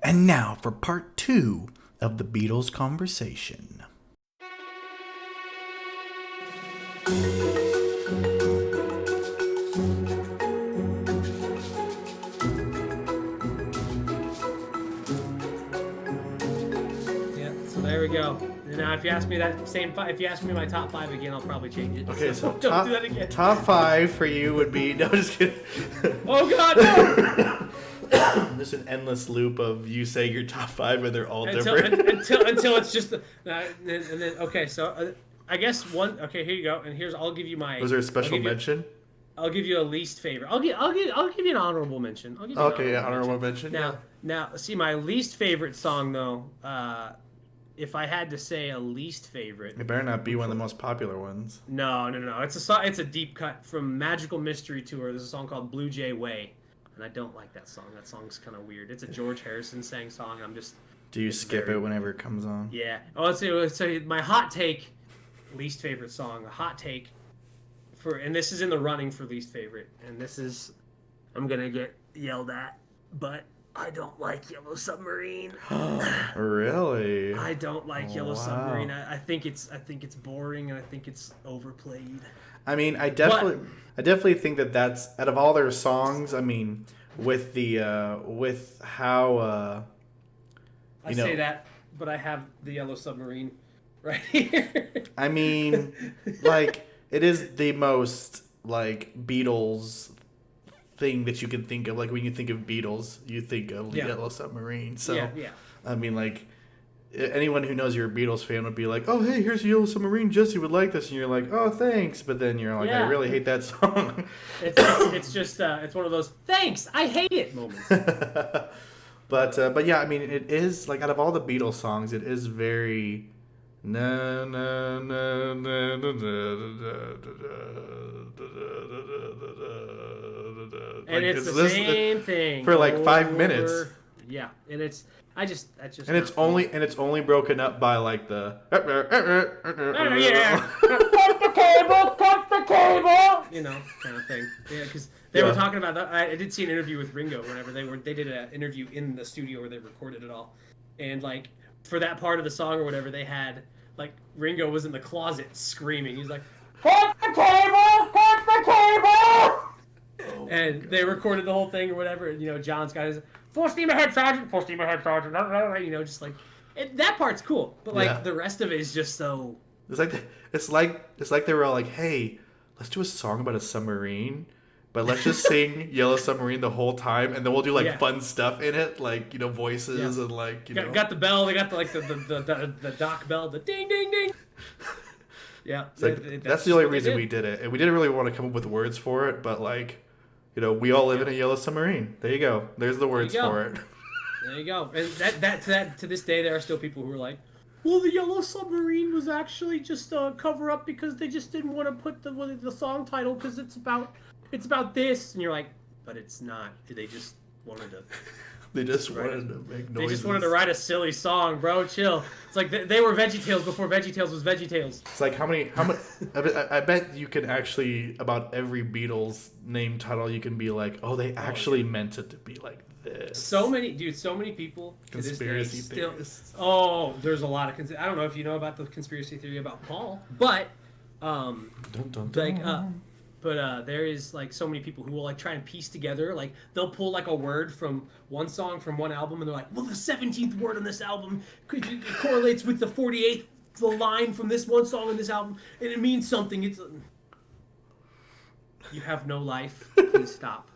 And now for part 2 of the Beatles conversation. Yeah, so there we go. Now, if you ask me if you ask me my top 5 again, I'll probably change it. Okay, so don't top, do that again. top 5 for you would be... No, just kidding. Oh God, no! There's an endless loop of you saying your top 5 and they're all until different. until it's just and then okay. So I guess one. Okay, here you go. And I'll give you my. Was there a special mention? I'll give you a least favorite. I'll give you an honorable mention. I'll give you Okay, honorable mention. Now, see, my least favorite song though. If I had to say a least favorite, It better not be one of the most popular ones. No. It's a song. It's a deep cut from Magical Mystery Tour. There's a song called Blue Jay Way, and I don't like that song. That song's kind of weird. It's a George Harrison sang song. Do you skip it whenever it comes on? Yeah. Oh, let's see. My hot take, least favorite song. A hot take and this is in the running for least favorite, and this is, I'm gonna get yelled at, but I don't like Yellow Submarine. Really? I don't like Yellow Submarine. I think it's boring, and I think it's overplayed. I mean, I definitely think that's out of all their songs. I mean, with how I say that, but I have the Yellow Submarine right here. I mean, like, it is the most like Beatles thing that you can think of. Like, when you think of Beatles, you think of Yellow Submarine. So yeah. I mean, like, anyone who knows you're a Beatles fan would be like, "Oh, hey, here's Yellow Submarine. Jesse would like this," and you're like, "Oh, thanks." But then you're like, "I really hate that song." It's just it's one of those thanks, I hate it moments. But yeah, I mean, it is like, out of all the Beatles songs, it is very and it's the same thing for like 5 minutes. Yeah, and it's that's just. And it's only broken up by like the. Yeah. Cut the cable. You know, kind of thing. Yeah, because they were talking about that. I did see an interview with Ringo whenever they did an interview in the studio where they recorded it all, and like for that part of the song or whatever, they had like Ringo was in the closet screaming. He's like, "Cut the cable! Cut the cable!" And they recorded the whole thing or whatever. And, you know, John's got his full steam ahead, Sergeant. Full steam ahead, Sergeant. You know, just like that part's cool, but like the rest of it is just so. It's like they were all like, "Hey, let's do a song about a submarine, but let's just sing Yellow Submarine the whole time, and then we'll do like fun stuff in it, like, you know, voices and like, you know." Got the bell. They got the dock bell, the ding ding ding. Yeah, like, that's the only reason we did it, and we didn't really want to come up with words for it, but like, you know, we all live in a yellow submarine. There you go. There's the words for it. There you go. And that to this day, there are still people who are like, well, the Yellow Submarine was actually just a cover up because they just didn't want to put the song title because it's about this, and you're like, but it's not. They just wanted to. They just wanted to make noises. They just wanted to write a silly song, bro. Chill. It's like they were VeggieTales before VeggieTales was VeggieTales. It's like how many? I bet you can actually, about every Beatles name title, you can be like, oh, they actually meant it to be like this. So many people. Conspiracy theorists. There's a lot of. I don't know if you know about the conspiracy theory about Paul, but there is like so many people who will like try and piece together, like they'll pull like a word from one song from one album and they're like, well, the 17th word on this album correlates with the 48th line from this one song on this album and it means something. It's you have no life. Please stop.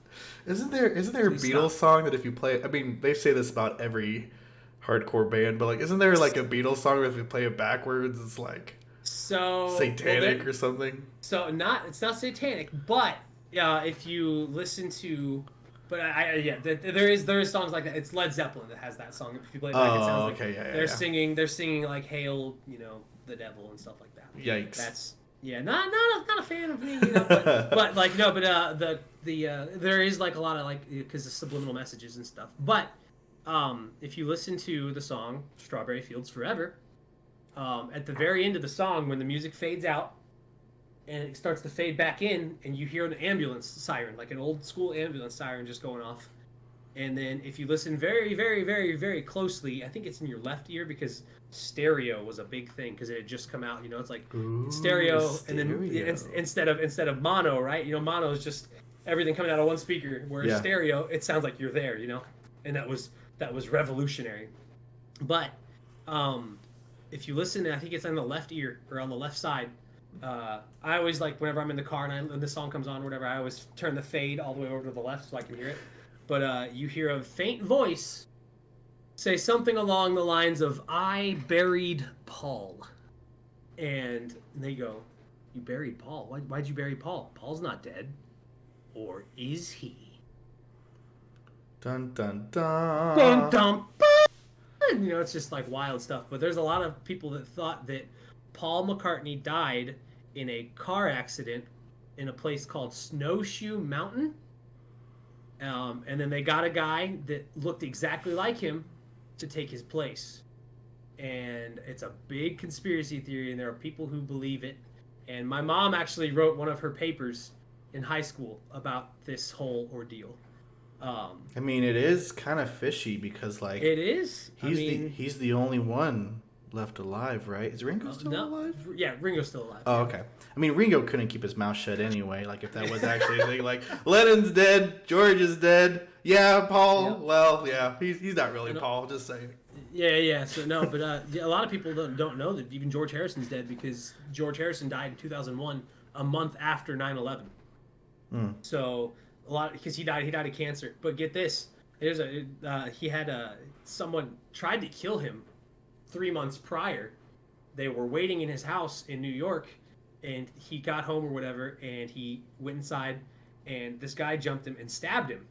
Isn't there a Beatles song that if you play, I mean, they say this about every hardcore band, but like, isn't there like a Beatles song where if you play it backwards it's like satanic or something? So it's not satanic, but if you listen to, but there is songs like that. It's Led Zeppelin that has that song. If you play it back, it sounds like they're singing like "Hail," you know, the devil and stuff like that. Yikes. That's not a fan of me, you know, but like no, but there is like a lot of like because of subliminal messages and stuff. But if you listen to the song "Strawberry Fields Forever," at the very end of the song, when the music fades out and it starts to fade back in, and you hear an ambulance siren, like an old school ambulance siren just going off, And then if you listen very, very, very, very closely, I think it's in your left ear because stereo was a big thing because it had just come out. You know, it's like stereo, and then instead of mono, right? You know, mono is just everything coming out of one speaker. Whereas stereo, it sounds like you're there. You know, and that was revolutionary. But if you listen, I think it's on the left ear or on the left side. I always like whenever I'm in the car and this song comes on, or whatever, I always turn the fade all the way over to the left so I can hear it. But you hear a faint voice say something along the lines of, "I buried Paul." And they go, "You buried Paul? Why'd you bury Paul? Paul's not dead. Or is he?" Dun, dun, dun. Dun, dun, dun. You know, it's just like wild stuff. But there's a lot of people that thought that Paul McCartney died in a car accident in a place called Snowshoe Mountain. And then they got a guy that looked exactly like him to take his place. And it's a big conspiracy theory, and there are people who believe it. And my mom actually wrote one of her papers in high school about this whole ordeal. I mean, it is kind of fishy because, like, it is. He's the only one left alive, right? Is Ringo still alive? Yeah, Ringo's still alive. Oh, okay. I mean, Ringo couldn't keep his mouth shut anyway. Like, if that was actually a thing, like, Lennon's dead, George is dead. Yeah, Paul. Yeah. Well, yeah, he's not really Paul. Just saying. Yeah. So no, but a lot of people don't know that even George Harrison's dead because George Harrison died in 2001, a month after 9/11. So a lot because he died of cancer. But get this, someone tried to kill him 3 months prior. They were waiting in his house in New York, and he got home or whatever, and he went inside, and this guy jumped him and stabbed him.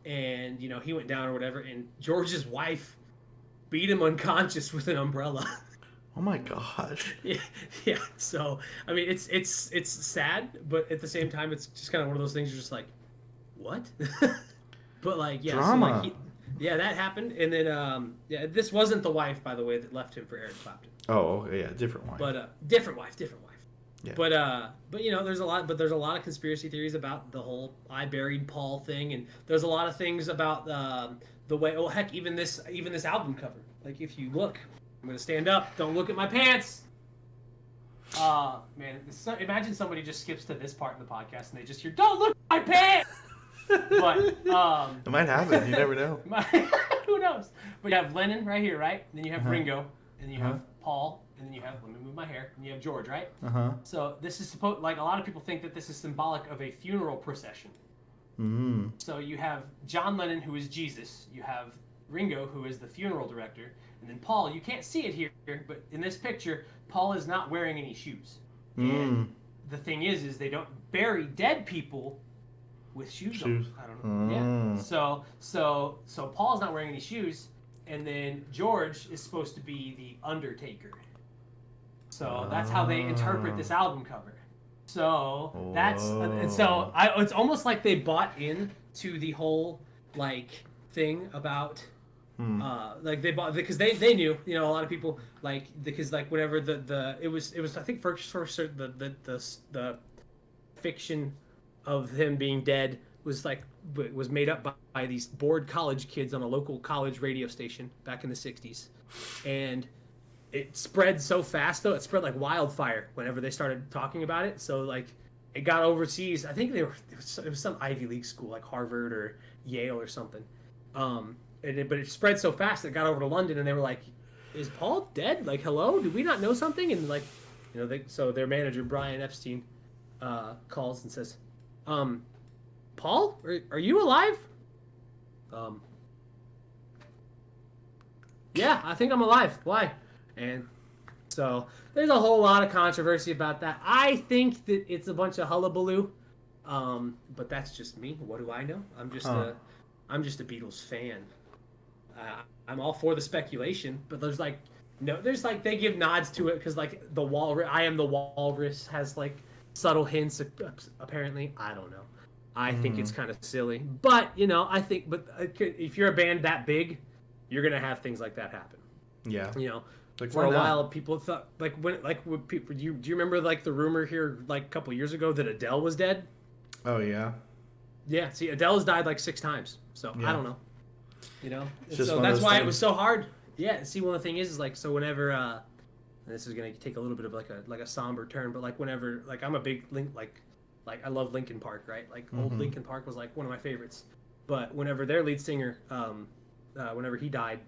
And, you know, he went down or whatever, and George's wife beat him unconscious with an umbrella. Oh my gosh. Yeah. So, I mean, it's sad, but at the same time, it's just kind of one of those things you're just like, what? But, like, yeah. Drama. So, like, that happened, and then this wasn't the wife, by the way, that left him for Eric Clapton. Oh, yeah, different wife. But different wife. Yeah. But you know, there's a lot of conspiracy theories about the whole "I buried Paul" thing, and there's a lot of things about the way. Oh heck, even this album cover. Like if you look, I'm gonna stand up. Don't look at my pants. Man, imagine somebody just skips to this part in the podcast and they just hear, "Don't look at my pants." But it might happen. You never know. Who knows? But you have Lennon right here, right? And then you have Ringo, and then you have Paul, and then you have, let me move my hair, and you have George, right? So this is supposed, like a lot of people think that this is symbolic of a funeral procession. So you have John Lennon, who is Jesus. You have Ringo, who is the funeral director, and then Paul. You can't see it here, but in this picture, Paul is not wearing any shoes. And the thing is they don't bury dead people with shoes on. I don't know. Yeah. So Paul's not wearing any shoes, and then George is supposed to be the Undertaker. So that's how they interpret this album cover. So it's almost like they bought into the whole like thing about like they bought because they knew, you know, a lot of people like because like whenever it was I think first the fiction of him being dead was made up by these bored college kids on a local college radio station back in the 60s. And it spread so fast, though. It spread like wildfire whenever they started talking about it. So, like, it got overseas. I think it was some Ivy League school, like Harvard or Yale or something. But it spread so fast that it got over to London, and they were like, "Is Paul dead? Like, hello? Did we not know something?" And, like, you know, so their manager, Brian Epstein, calls and says, "Paul, are you alive?" Yeah, I think I'm alive. Why? And so there's a whole lot of controversy about that. I think that it's a bunch of hullabaloo, but that's just me. What do I know? I'm just a Beatles fan. I'm all for the speculation, but there's they give nods to it because like the walrus, I Am the Walrus has like subtle hints. Apparently, I don't know. I think it's kind of silly, but you know, if you're a band that big, you're gonna have things like that happen. Yeah. You know. Like for a while, people thought when people. Do you remember like the rumor here like a couple years ago that Adele was dead? Oh yeah. Yeah. See, Adele's died like 6 times. So yeah. I don't know. You know, so that's why it was so hard. Yeah. See, one of the thing is like, so whenever, and this is gonna take a little bit of like a somber turn, but like whenever, like I'm a big like I love Linkin Park, right? Like old Linkin Park was like one of my favorites. But whenever their lead singer, whenever he died,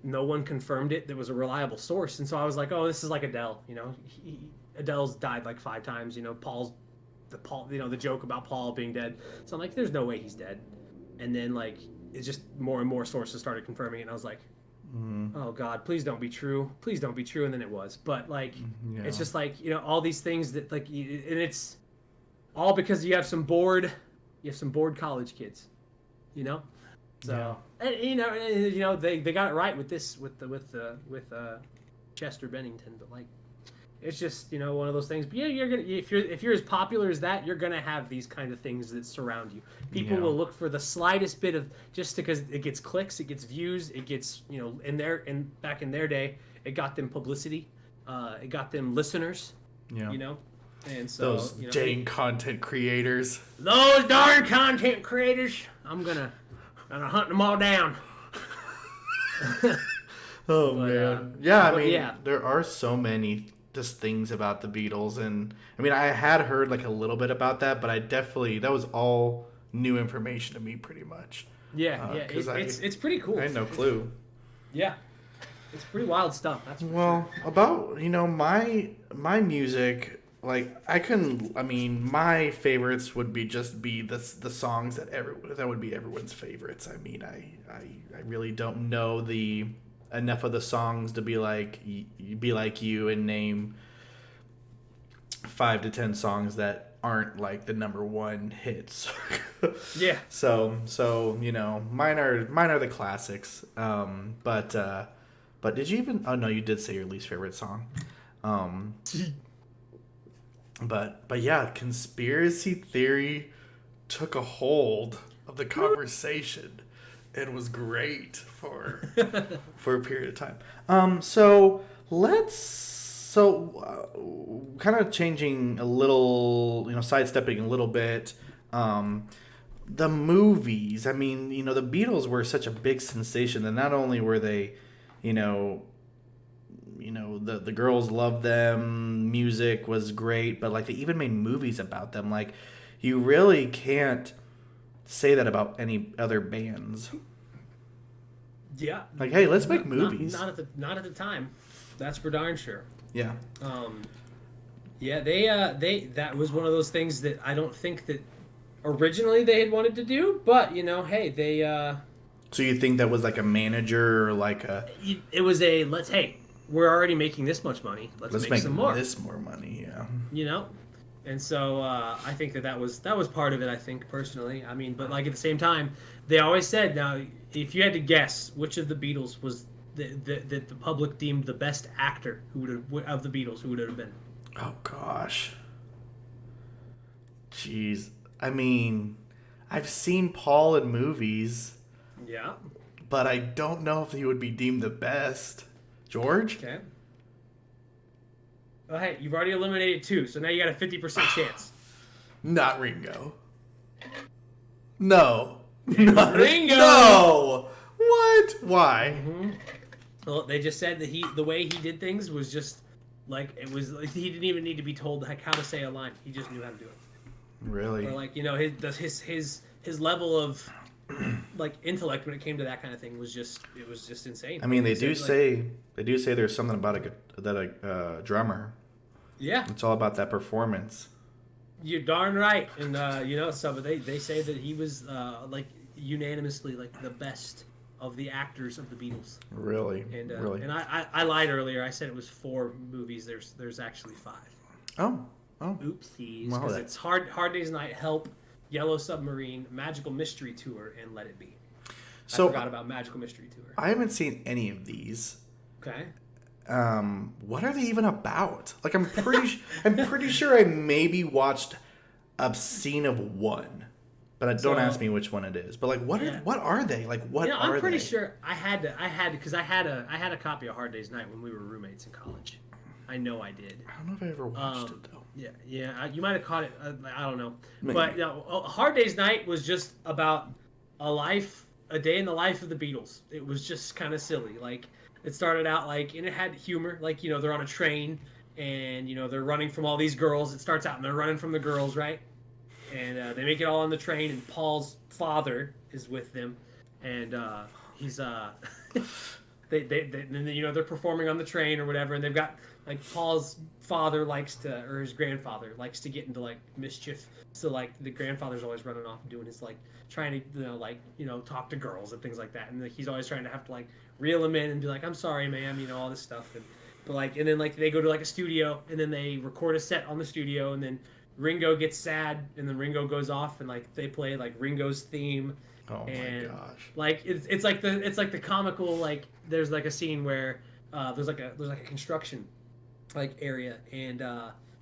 no one confirmed it. There was a reliable source, and so I was like, oh, this is like Adele. You know, Adele's died like 5 times. You know, the joke about Paul being dead. So I'm like, there's no way he's dead. And then like it's just more and more sources started confirming it, and I was like, oh God, please don't be true. Please don't be true. And then it was. But like, it's just like, you know, all these things that like, and it's all because you have some bored college kids, you know. So and, you know they got it right with this with Chester Bennington, but like it's just, you know, one of those things. But yeah, you're gonna, if you're as popular as that, you're gonna have these kind of things that surround you. People will look for the slightest bit of, just because it gets clicks, it gets views, it gets, you know, back in their day, it got them publicity, it got them listeners, you know. And so those dang content creators. Those darn content creators. I'm gonna hunt them all down. Oh man. I mean, there are so many just things about the Beatles, and I mean, I had heard like a little bit about that, but that was all new information to me pretty much. It's pretty cool. I had no clue. Yeah. It's pretty wild stuff. That's sure. About, you know, my music, like my favorites would be the songs that would be everyone's favorites. I mean, I really don't know enough of the songs to be like you and name 5 to 10 songs that aren't like the number 1 hits. Yeah. So you know, mine are the classics. But did you even? Oh no, you did say your least favorite song. But yeah, conspiracy theory took a hold of the conversation. It was great for a period of time. So kind of changing a little, you know, sidestepping a little bit. The movies. I mean, you know, the Beatles were such a big sensation that not only were they, you know, the girls loved them, music was great, but like they even made movies about them. Like, you really can't say that about any other bands. Yeah. Like, hey, let's make movies. Not at the time. That's for darn sure. Yeah. Yeah, they that was one of those things that I don't think that originally they had wanted to do, but you know, hey, they So you think that was like a manager or like a it was a we're already making this much money. Let's make some more. This more money, yeah. You know? And so I think that was part of it, I think, personally. I mean, but like at the same time, they always said, now, if you had to guess which of the Beatles was that the public deemed the best actor of the Beatles, who would it have been? Oh, gosh. Jeez. I mean, I've seen Paul in movies. Yeah. But I don't know if he would be deemed the best. George? Okay. Oh, hey, you've already eliminated 2, so now you got a 50% chance. Not Ringo. No. Not Ringo! No! What? Why? Mm-hmm. Well, they just said that the way he did things was just like, it was like he didn't even need to be told how to say a line. He just knew how to do it. Really? Or like, you know, his level of like intellect when it came to that kind of thing was just insane. I mean, they do say there's something about a drummer. Yeah. It's all about that performance. You're darn right. And you know, so they say that he was like unanimously like the best of the actors of the Beatles. Really? And really? And I lied earlier. I said it was 4 movies. There's actually 5. Oh. Oopsies. Because it's Hard Day's Night, Help, Yellow Submarine, Magical Mystery Tour, and Let It Be. So, I forgot about Magical Mystery Tour. I haven't seen any of these. Okay. What are they even about? Like, I'm pretty sure I maybe watched a scene of one, but don't ask me which one it is. But like, what are they? Like, what are they? I'm pretty sure I had because I had a copy of Hard Day's Night when we were roommates in college. I know I did. I don't know if I ever watched it though. Yeah. You might have caught it. I don't know. Maybe. But Hard Day's Night was just about a life A Day in the Life of the Beatles. It was just kind of silly. Like, it started out like, and it had humor. Like, you know, they're on a train, and you know they're running from all these girls. It starts out and they're running from the girls, right? And they make it all on the train, and Paul's father is with them, and he's they you know they're performing on the train or whatever, and they've got like Paul's father likes to, or his grandfather likes to get into like mischief, so like the grandfather's always running off and doing his like trying to talk to girls and things like that, and like, he's always trying to have to like reel him in and be like, I'm sorry ma'am, you know, all this stuff, and then like they go to like a studio and then they record a set on the studio, and then Ringo gets sad, and then Ringo goes off and like they play like Ringo's theme. Oh and, my gosh! Like it's like the comical, like there's like a scene where there's like a construction like area, and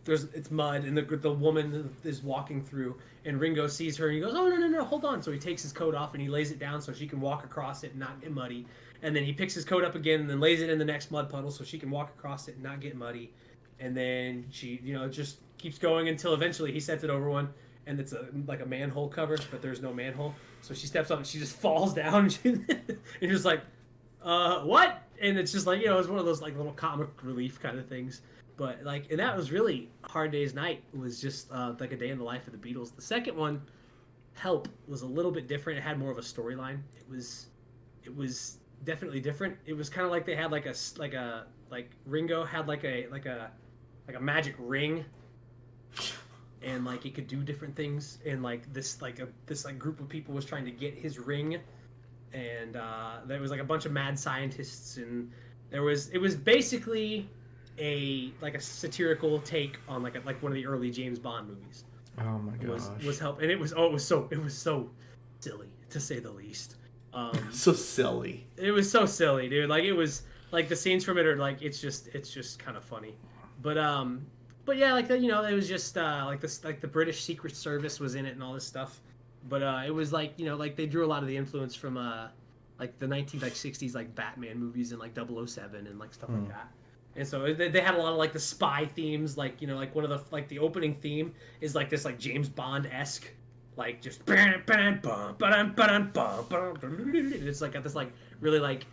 it's mud, and the woman is walking through, and Ringo sees her and he goes, oh no, hold on. So he takes his coat off and he lays it down so she can walk across it and not get muddy, and then he picks his coat up again and then lays it in the next mud puddle so she can walk across it and not get muddy, and then she just keeps going until eventually he sets it over one, and it's like a manhole cover, but there's no manhole. So she steps up and she just falls down, and you're just like, what? And it's just like, it's one of those like little comic relief kind of things. But like, and that was really Hard Day's Night. It was just like A Day in the Life of the Beatles. The second one, Help, was a little bit different. It had more of a storyline. It was definitely different. It was kind of like they had like Ringo had like a magic ring, and like he could do different things, and like this group of people was trying to get his ring, and there was like a bunch of mad scientists, and it was basically a satirical take on like one of the early James Bond movies. Oh my gosh. Was Help, and it was so silly, to say the least. So silly. It was so silly, dude. Like, it was like the scenes from it are like, it's just kind of funny. But yeah, like it was just like this, like the British Secret Service was in it and all this stuff. But it was like, like they drew a lot of the influence from like the 1960s like Batman movies and like 007 and like stuff like that. And so they had a lot of like the spy themes, like like one of the like the opening theme is like this like James Bond-esque, like just it's like got this like really like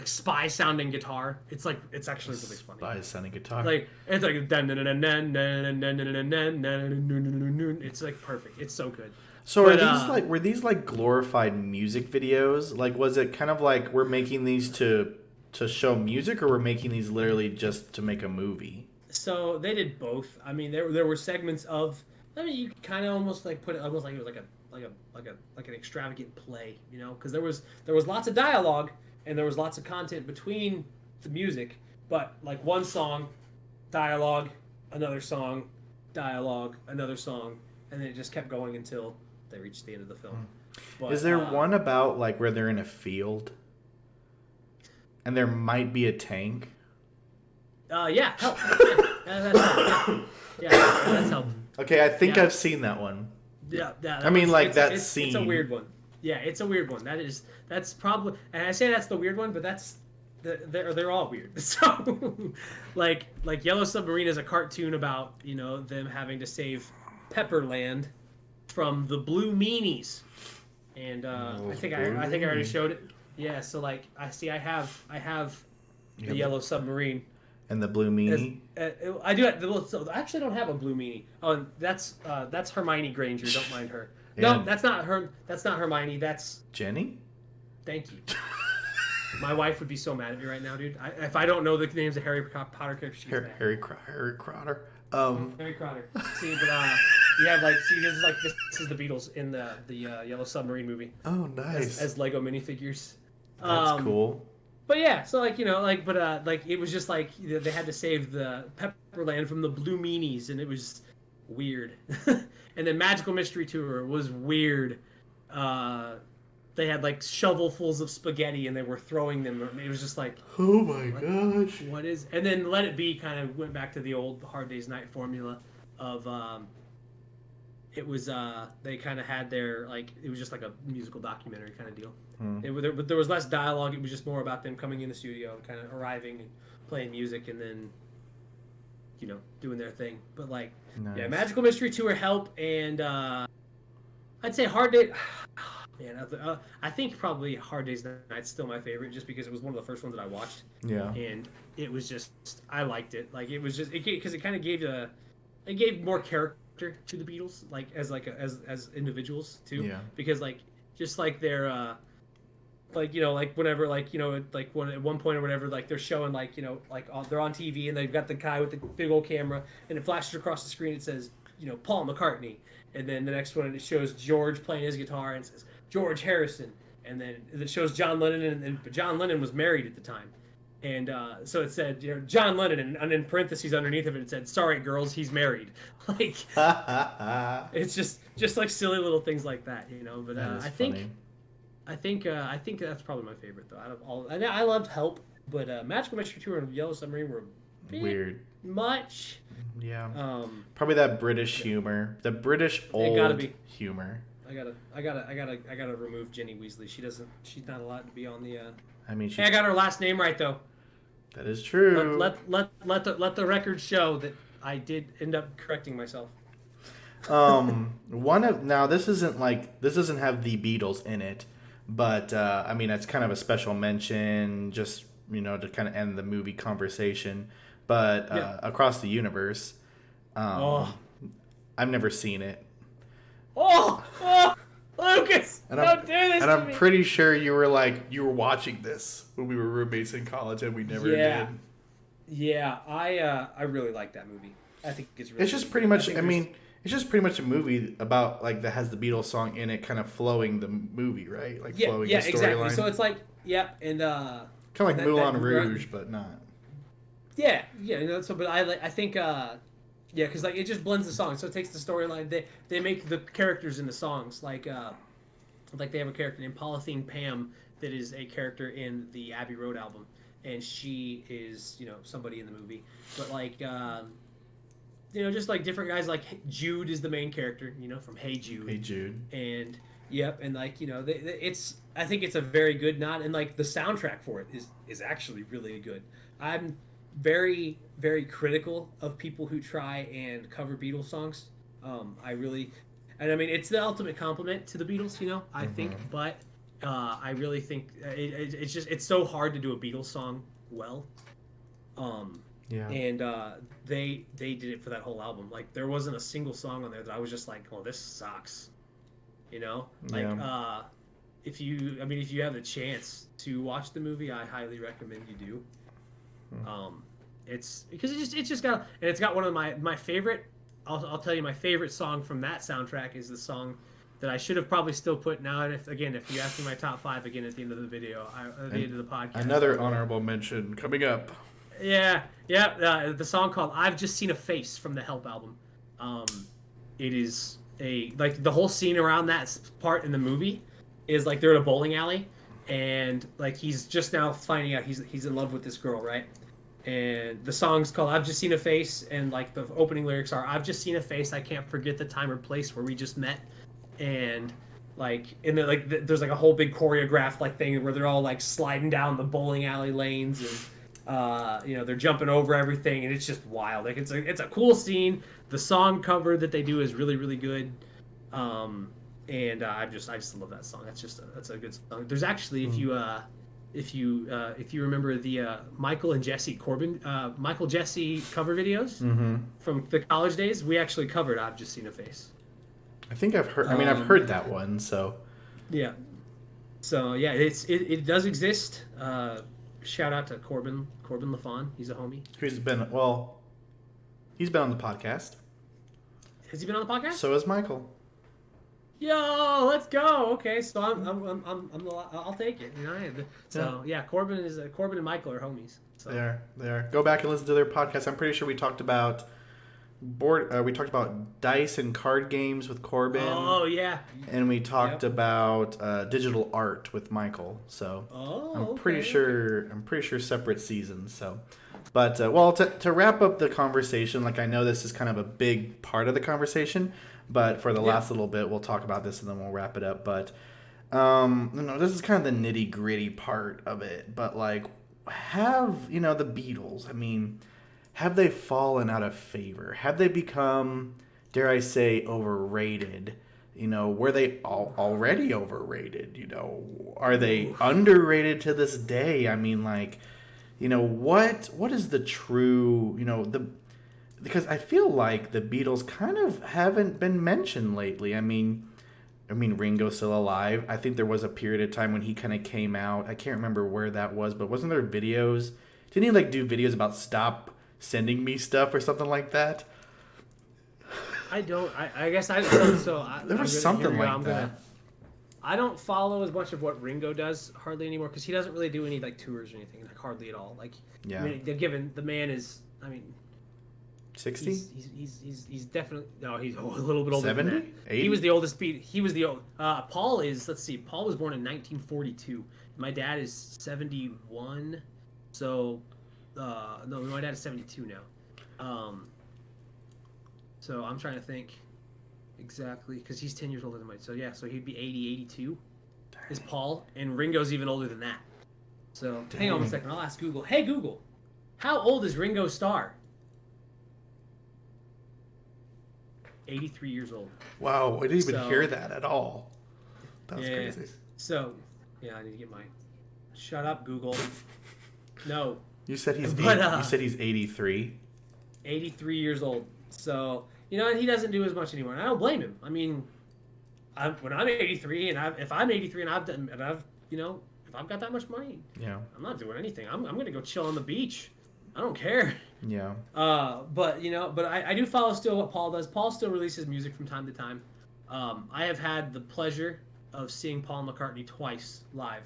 spy sounding guitar. It's actually really funny. Spy sounding guitar. Like it's like it's like perfect. It's so good. So were these like glorified music videos? Like, was it kind of like we're making these to show music, or we're making these literally just to make a movie? So they did both. I mean, there were segments of. I mean, you could kind of almost like put it almost like it was like an extravagant play, because there was lots of dialogue and there was lots of content between the music, but like one song, dialogue, another song, dialogue, another song, and then it just kept going until they reached the end of the film. But, is there one about like where they're in a field and there might be a tank? Yeah, Help. That's Help. Yeah, that's Help. Okay, I think I've seen that one. Yeah. I mean, like that scene. It's a weird one. Yeah, it's a weird one. That's probably, and I say that's the weird one, but they're all weird. So, like Yellow Submarine is a cartoon about them having to save Pepperland from the Blue Meanies, and I think I already showed it. Yeah, so like I have the Yellow Submarine. And the Blue Meanie? I do. So I actually don't have a Blue Meanie. Oh, and that's Hermione Granger. Don't mind her. No, that's not her. That's not Hermione. That's Jenny. Thank you. My wife would be so mad at me right now, dude. If I don't know the names of Harry Potter characters, she's mad. Harry Crotter. Harry Crotter. See, but you have this is the Beatles in the Yellow Submarine movie. Oh, nice. As Lego minifigures. That's cool. But yeah, so it was just like they had to save the Pepperland from the Blue Meanies, and it was weird. And then Magical Mystery Tour was weird. They had like shovelfuls of spaghetti, and they were throwing them. It was just like, oh my gosh, what is? And then Let It Be kind of went back to the old Hard Day's Night formula of it was they kind of had their like it was just like a musical documentary kind of deal. But there was less dialogue. It was just more about them coming in the studio and kind of arriving and playing music, and then doing their thing. But like Magical Mystery Tour, Help, and I'd say Hard Man, I think probably Hard Day's Night's still my favorite, just because it was one of the first ones that I watched. Yeah. And it was just, I liked it. Like it was just, because it kind of gave it gave more character to the Beatles, as individuals too. Yeah. Because just like their like whenever at one point or whatever, like they're showing they're on TV and they've got the guy with the big old camera and it flashes across the screen. It says Paul McCartney, and then the next one it shows George playing his guitar and it says George Harrison, and then it shows John Lennon, and John Lennon was married at the time, and so it said John Lennon, and in parentheses underneath of it it said, "Sorry girls, he's married." Like it's just like silly little things like that, But I think. I think that's probably my favorite though. Out of all, I loved Help, but Magical Mystery Tour and Yellow Submarine were weird. Much. Yeah. Probably that British humor, the British old humor. I gotta remove Ginny Weasley. She's not allowed to be on the. I mean, I got her last name right though. That is true. Let the record show that I did end up correcting myself. This doesn't have the Beatles in it. But, I mean, it's kind of a special mention just, to kind of end the movie conversation. But Across the Universe, I've never seen it. Lucas, don't do this And to I'm me. pretty sure you were watching this when we were roommates in college and we never did. Yeah, I really like that movie. I think it's really It's just pretty much, it's just pretty much a movie about that has the Beatles song in it, kind of flowing the movie, right? Flowing the storyline. Exactly. So it's and kind of like Moulin Rouge, but not. Yeah. So, but I think because it just blends the songs. So it takes the storyline. They make the characters in the songs like they have a character named Polythene Pam that is a character in the Abbey Road album, and she is somebody in the movie, but just like different guys, like Jude is the main character, from Hey Jude. Hey Jude. And it's I think it's a very good nod, and the soundtrack for it is actually really good. I'm very, very critical of people who try and cover Beatles songs. It's the ultimate compliment to the Beatles, I think, but I really think it's so hard to do a Beatles song well. Yeah. And they did it for that whole album. There wasn't a single song on there that I was just like, "Oh, this sucks." If you have the chance to watch the movie, I highly recommend you do. It's because it's got one of my favorite. I'll tell you, my favorite song from that soundtrack is the song that I should have probably still put now. And if you ask me my top 5 again at the end of the video, at the end of the podcast, another honorable mention coming up. Yeah. The song called "I've Just Seen a Face" from the Help album. It is the whole scene around that part in the movie is they're at a bowling alley, and he's just now finding out he's in love with this girl, right? And the song's called "I've Just Seen a Face," and the opening lyrics are, "I've just seen a face, I can't forget the time or place where we just met," and there's a whole big choreographed thing where they're all sliding down the bowling alley lanes and. They're jumping over everything, and it's just wild. It's a cool scene. The song cover that they do is really, really good. And I just love that song. That's a good song. There's actually, if you remember the Michael Jesse cover videos from the college days, we actually covered "I've Just Seen a Face." I think I've heard. I've heard that one. So. Yeah. So yeah, it does exist. Shout out to Corbin LaFawn. He's a homie. He's been on the podcast. Has he been on the podcast? So has Michael. Yo, let's go. Okay, so I'll take it. So yeah, Corbin and Michael are homies. So. They are. Go back and listen to their podcast. I'm pretty sure we talked about dice and card games with Corbin. Oh yeah. And we talked about digital art with Michael. So I'm pretty sure separate seasons. So, but to wrap up the conversation, I know this is kind of a big part of the conversation, but for the last little bit, we'll talk about this and then we'll wrap it up. But this is kind of the nitty gritty part of it. But have the Beatles? Have they fallen out of favor? Have they become, dare I say, overrated? were they already overrated? Are they underrated to this day? I mean, like, what is the true, because I feel like the Beatles kind of haven't been mentioned lately. I mean, Ringo's still alive. I think there was a period of time when he kind of came out. I can't remember where that was, but wasn't there videos? Didn't he like do videos about stop sending me stuff or something like that? I don't. I guess I. There was something like that. I don't follow as much of what Ringo does hardly anymore because he doesn't really do any like tours or anything, like hardly at all. Like, yeah. I mean, given the man is, 60? He's definitely he's a little bit older 70? than that. 80? He was the oldest He was the old. Paul is, let's see, Paul was born in 1942. My dad is 71. So no, my dad is 72 now. So I'm trying to think exactly because he's 10 years older than mine. So yeah, so he'd be 80, 82 is Paul, and Ringo's even older than that. So hang on one second, I'll ask Google. Hey Google, how old is Ringo Starr? 83 years old. Wow, I didn't even hear that at all. That was crazy. So, yeah, I need to get my... Shut up, Google. No. You said he's 83? 83 years old. So, and he doesn't do as much anymore. And I don't blame him. I mean, when I'm 83 and if I'm 83 and I've if I've got that much money, yeah, I'm not doing anything. I'm going to go chill on the beach. I don't care. Yeah. But I do follow still what Paul does. Paul still releases music from time to time. I have had the pleasure of seeing Paul McCartney twice live.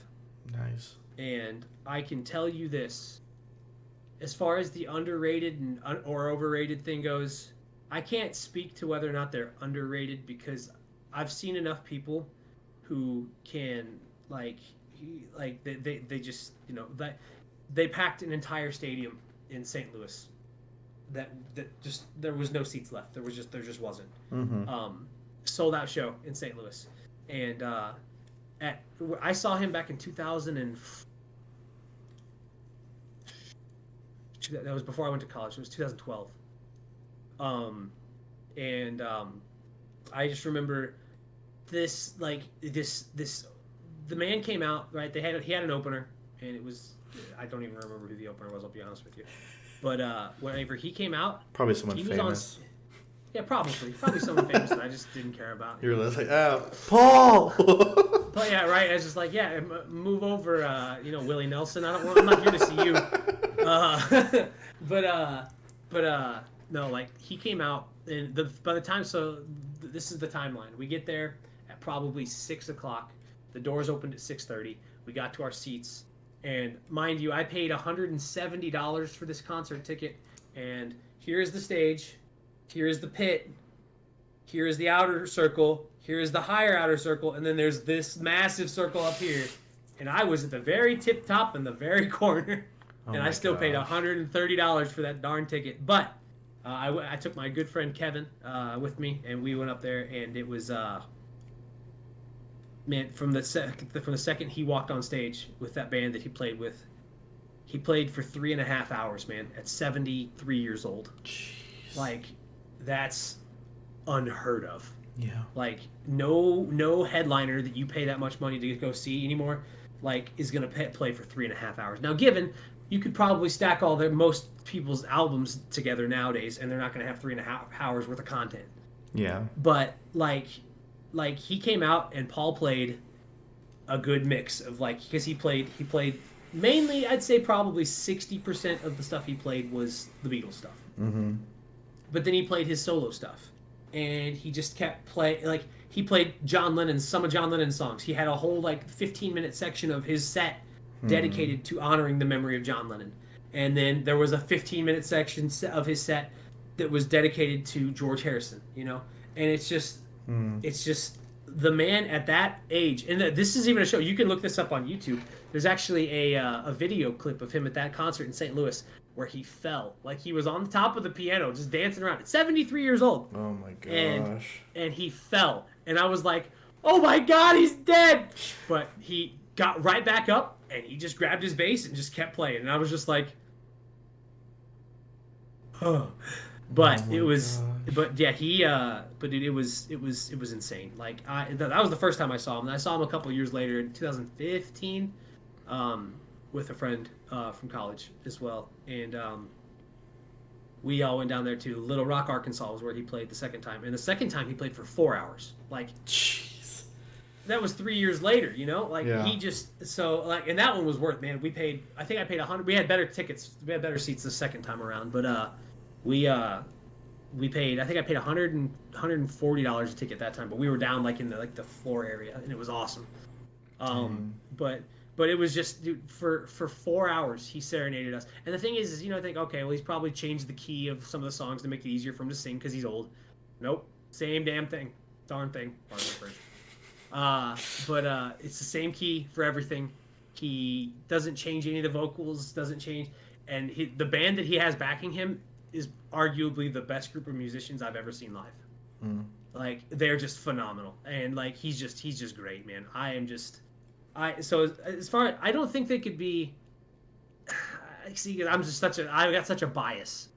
Nice. And I can tell you this, as far as the underrated or overrated thing goes, I can't speak to whether or not they're underrated because I've seen enough people who can they just they packed an entire stadium in St. Louis that just there was no seats left. There just wasn't. Mm-hmm. Sold out show in St. Louis, and I saw him back in 2000 that was before I went to college. It was 2012. I just remember this the man came out, right? He had an opener, and it was, I don't even remember who the opener was, I'll be honest with you. But whenever he came out, probably someone famous. Yeah, probably someone famous that I just didn't care about. You were like, Paul. But yeah, right. I was just like, yeah, move over, Willie Nelson. I'm not here to see you. But no, like he came out, and by the time, this is the timeline. We get there at probably 6:00. The doors opened at 6:30. We got to our seats, and mind you, I paid $170 for this concert ticket. And here's the stage, here's the pit, here's the outer circle, here's the higher outer circle, and then there's this massive circle up here. And I was at the very tip top in the very corner, and I still paid $130 for that darn ticket. But I took my good friend Kevin with me, and we went up there, and it was man, from the second he walked on stage with that band that he played with, he played for 3.5 hours, man, at 73 years old. Jeez. Like, that's unheard of. Yeah. Like, no headliner that you pay that much money to go see anymore, like, is gonna play for 3.5 hours. Now, given you could probably stack most people's albums together nowadays, and they're not gonna have 3.5 hours worth of content. Yeah. But like he came out and Paul played a good mix of because he played mainly, I'd say probably 60% of the stuff he played was the Beatles stuff. Mm-hmm. But then he played his solo stuff, and he just kept playing. He played some of John Lennon's songs. He had a whole 15-minute section of his set dedicated to honoring the memory of John Lennon, and then there was a 15-minute section of his set that was dedicated to George Harrison. And it's just. It's just the man at that age, and this is even a show. You can look this up on YouTube. There's actually a video clip of him at that concert in St. Louis where he fell, he was on the top of the piano just dancing around. At 73 years old. Oh my gosh! And he fell, and I was like, "Oh my God, he's dead!" But he got right back up, and he just grabbed his bass and just kept playing. And I was just like, "Oh." But my it was, gosh. but yeah, it was insane. Like that was the first time I saw him. And I saw him a couple of years later in 2015, with a friend from college as well, and we all went down there to Little Rock, Arkansas, was where he played the second time, and the second time he played for 4 hours. Like, Jeez. that was 3 years later, like Yeah. he just so like, and that one was worth, man. I think I paid 100. We had better tickets, we had better seats the second time around, but we paid, I think I paid $140 a ticket that time, but we were down like in the floor area, and it was awesome. But it was just, dude, for 4 hours he serenaded us. And the thing is I think, okay, well, he's probably changed the key of some of the songs to make it easier for him to sing because he's old. Nope, same damn thing, darn thing. But it's the same key for everything. He doesn't change any of the vocals, doesn't change, and the band that he has backing him is arguably the best group of musicians I've ever seen live. Like, they're just phenomenal, and like he's just great, man. So as far as, I don't think they could be. See, I got such a bias,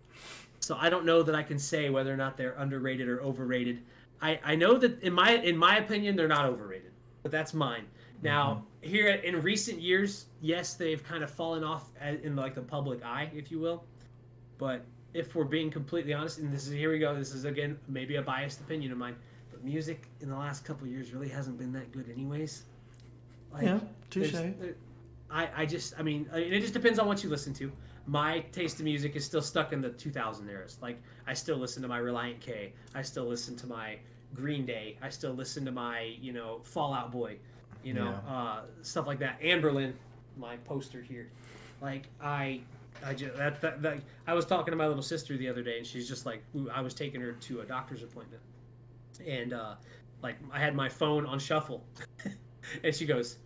so I don't know that I can say whether or not they're underrated or overrated. I know that in my opinion they're not overrated, but that's mine. Now, here in recent years, yes, they've kind of fallen off in like the public eye, if you will. But if we're being completely honest, and here we go, this is again maybe a biased opinion of mine, but music in the last couple of years really hasn't been that good, anyways. Like, yeah, touche. I mean, it just depends on what you listen to. My taste of music is still stuck in the 2000 eras. Like, I still listen to my Reliant K. I still listen to my Green Day. I still listen to my, Fall Out Boy, stuff like that. Anberlin, my poster here. Like, I just, that I was talking to my little sister the other day, and she's just like, I was taking her to a doctor's appointment, and like, I had my phone on shuffle, and she goes,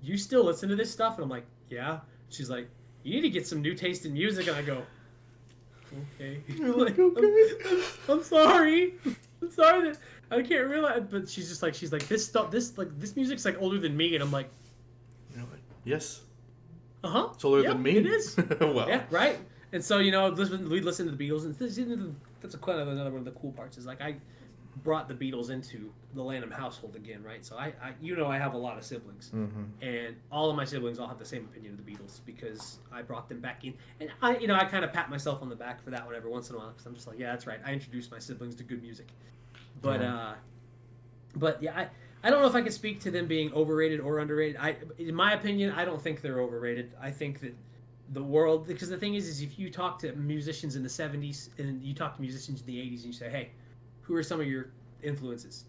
you still listen to this stuff? And I'm like, yeah. She's like, you need to get some new taste in music. And I go, okay. You're like, okay. I'm sorry. I'm sorry that I can't realize. But she's like, this music's like older than me. And I'm like, yes. It's older than me. It is. Well. Yeah, right. And so we'd listen to the Beatles, and that's another one of the cool parts is like I brought the Beatles into the Lanham household again, right? So I have a lot of siblings, and all of my siblings all have the same opinion of the Beatles because I brought them back in, and I kind of pat myself on the back for that one every once in a while because I'm just like, yeah, that's right, I introduced my siblings to good music, but yeah, I don't know if I could speak to them being overrated or underrated. In my opinion, I don't think they're overrated. I think that the world, because the thing is if you talk to musicians in the 70s and you talk to musicians in the 80s and you say, hey, who are some of your influences?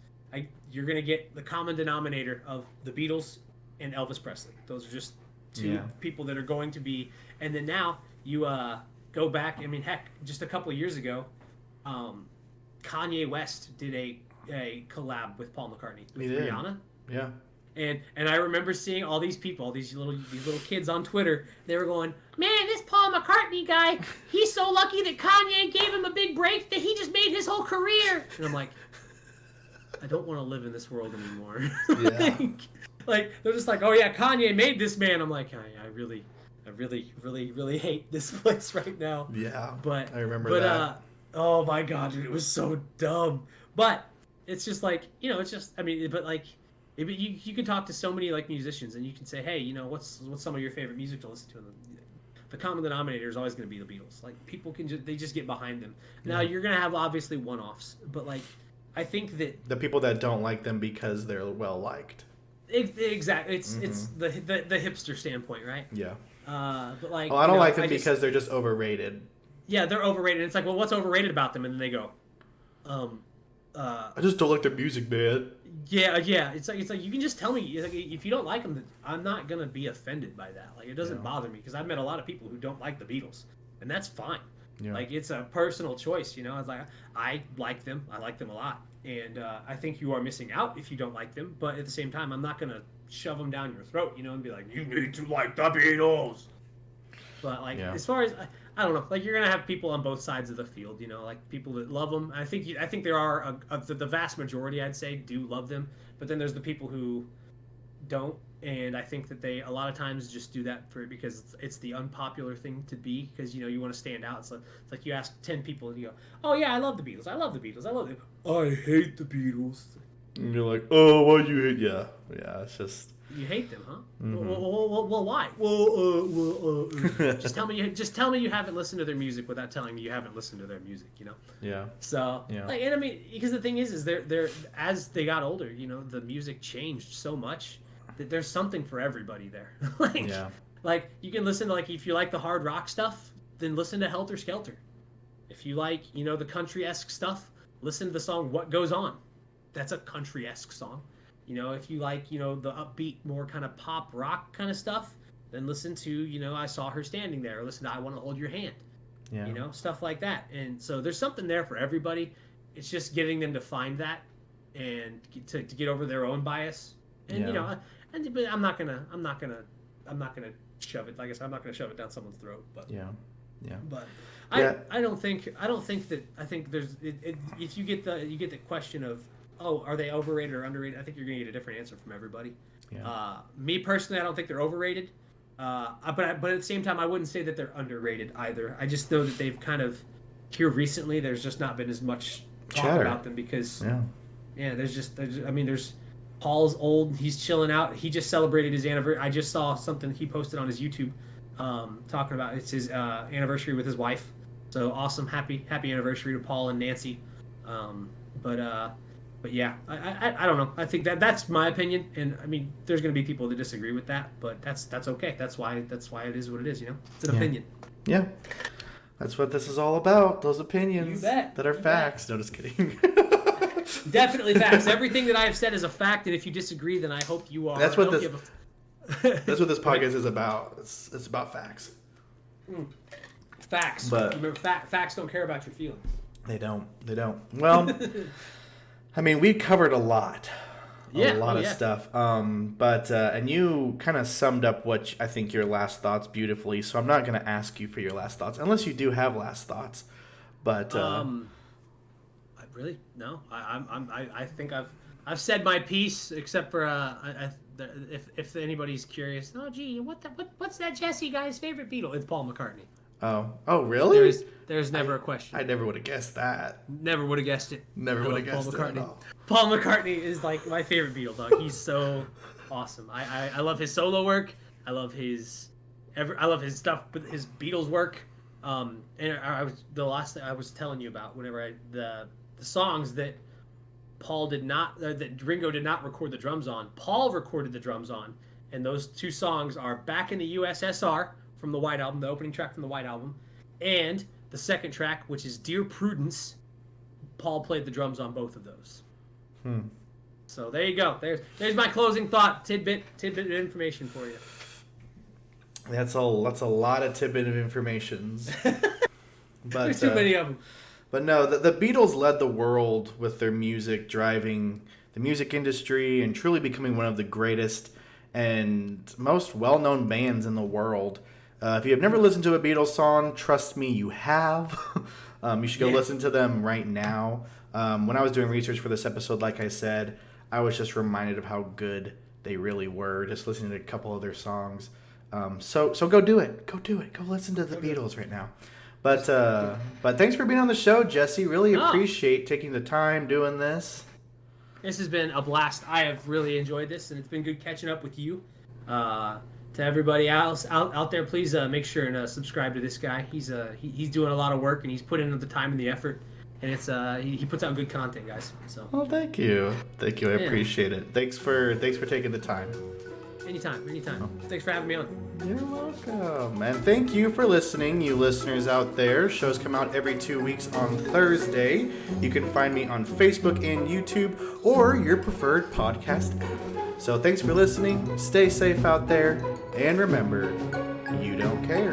You're going to get the common denominator of the Beatles and Elvis Presley. Those are just two people that are going to be. And then now you go back, I mean, heck, just a couple of years ago, Kanye West did a collab with Paul McCartney with Rihanna. Yeah. And I remember seeing all these people, these little kids on Twitter. They were going, man, this Paul McCartney guy, he's so lucky that Kanye gave him a big break that he just made his whole career. And I'm like, I don't want to live in this world anymore. Yeah. like they're just like, oh yeah, Kanye made this man. I'm like, I really hate this place right now. Yeah. But I remember that. Oh my god, dude, it was so dumb. But it's just like, it's just, I mean, but like. You can talk to so many like musicians and you can say, hey, what's some of your favorite music to listen to? And the common denominator is always going to be the Beatles. Like, people can they just get behind them. Now you're going to have obviously one-offs, but like I think that the people that don't like them because they're well liked. Exactly. It's the hipster standpoint, right? Yeah. But like, I don't like them because they're just overrated. Yeah, they're overrated. It's like, well, what's overrated about them? And then they go, I just don't like their music, man. Yeah. It's like you can just tell me if you don't like them, I'm not gonna be offended by that. Like, it doesn't bother me because I've met a lot of people who don't like the Beatles, and that's fine. Yeah. Like, it's a personal choice, It's like, I like them. I like them a lot, and I think you are missing out if you don't like them. But at the same time, I'm not gonna shove them down your throat, and be like, you need to like the Beatles. But like, as far as I don't know, like, you're gonna have people on both sides of the field, like people that love them. I think there are the vast majority, I'd say, do love them, but then there's the people who don't, And I think that they a lot of times just do that because it's the unpopular thing to be, because you want to stand out. So it's like you ask 10 people and you go, "Oh yeah, I love the Beatles. I love the Beatles. I love them. I hate the Beatles." And you're like, "Oh, why you hate?" Yeah, it's just you hate them, huh? Mm-hmm. Well, why? Just tell me you haven't listened to their music without telling me you haven't listened to their music. Yeah. So and I mean, because the thing is they're as they got older, the music changed so much that there's something for everybody there. Like you can listen to, like, if you like the hard rock stuff, then listen to Helter Skelter. If you like, the country-esque stuff, listen to the song What Goes On. That's a country-esque song. If you like, the upbeat, more kind of pop rock kind of stuff, then listen to, I Saw Her Standing There, or listen to I Want to Hold Your Hand. Yeah. Stuff like that. And so there's something there for everybody. It's just getting them to find that and to get over their own bias. And but I'm not gonna shove it. Like I said, I'm not gonna shove it down someone's throat. But But I don't think that. I think there's if you get the question of, oh, are they overrated or underrated? I think you're gonna get a different answer from everybody. Yeah. Me personally, I don't think they're overrated. But at the same time, I wouldn't say that they're underrated either. I just know that they've kind of here recently. There's just not been as much talk about them because there's Paul's old. He's chilling out. He just celebrated his anniversary. I just saw something he posted on his YouTube talking about it's his anniversary with his wife. So awesome. Happy anniversary to Paul and Nancy. But yeah, I don't know. I think that's my opinion. And I mean, there's going to be people that disagree with that, but that's okay. That's why it is what it is, It's an opinion. Yeah. That's what this is all about. Those opinions that are facts. No, just kidding. Definitely facts. Everything that I have said is a fact, and if you disagree, then I hope you are. That's what this podcast is about. It's about facts. Facts. But remember, facts don't care about your feelings. They don't. Well, I mean, we covered a lot. A lot of stuff. But and you kind of summed up what I think your last thoughts beautifully. So I'm not going to ask you for your last thoughts unless you do have last thoughts. But really, no. I think I've said my piece, except for if anybody's curious. Oh, gee, what's that Jesse guy's favorite Beatle? It's Paul McCartney. Oh, really? There's never a question. I never would have guessed that. Never would have guessed it. Never would have guessed Paul McCartney. It at all. Paul McCartney is like my favorite Beatle, dog. He's so awesome. I love his solo work. I love his stuff, but his Beatles work. And the last thing I was telling you about, whenever the songs that that Ringo did not record the drums on, Paul recorded the drums on, and those two songs are Back in the USSR from the White Album, the opening track from the White Album, and the second track, which is Dear Prudence. Paul played the drums on both of those. So there you go. There's my closing thought, tidbit of information for you. That's a lot of tidbit of informations. But there's too many of them. But no, the Beatles led the world with their music, driving the music industry and truly becoming one of the greatest and most well-known bands in the world. If you have never listened to a Beatles song, trust me, you have. You should go listen to them right now. When I was doing research for this episode, like I said, I was just reminded of how good they really were, just listening to a couple of their songs. So go do it. Go do it. Go listen to the Beatles right now. But thanks for being on the show, Jesse. Really appreciate taking the time doing this. This has been a blast. I have really enjoyed this, and it's been good catching up with you. To everybody else out there, please make sure and subscribe to this guy. He's doing a lot of work, and he's putting in the time and the effort, and it's he puts out good content, guys. So. Well, thank you. I appreciate it. Thanks for taking the time. Anytime. Thanks for having me on. You're welcome. And thank you for listening, you listeners out there. Shows come out every 2 weeks on Thursday. You can find me on Facebook and YouTube or your preferred podcast app. So thanks for listening. Stay safe out there. And remember, you don't care.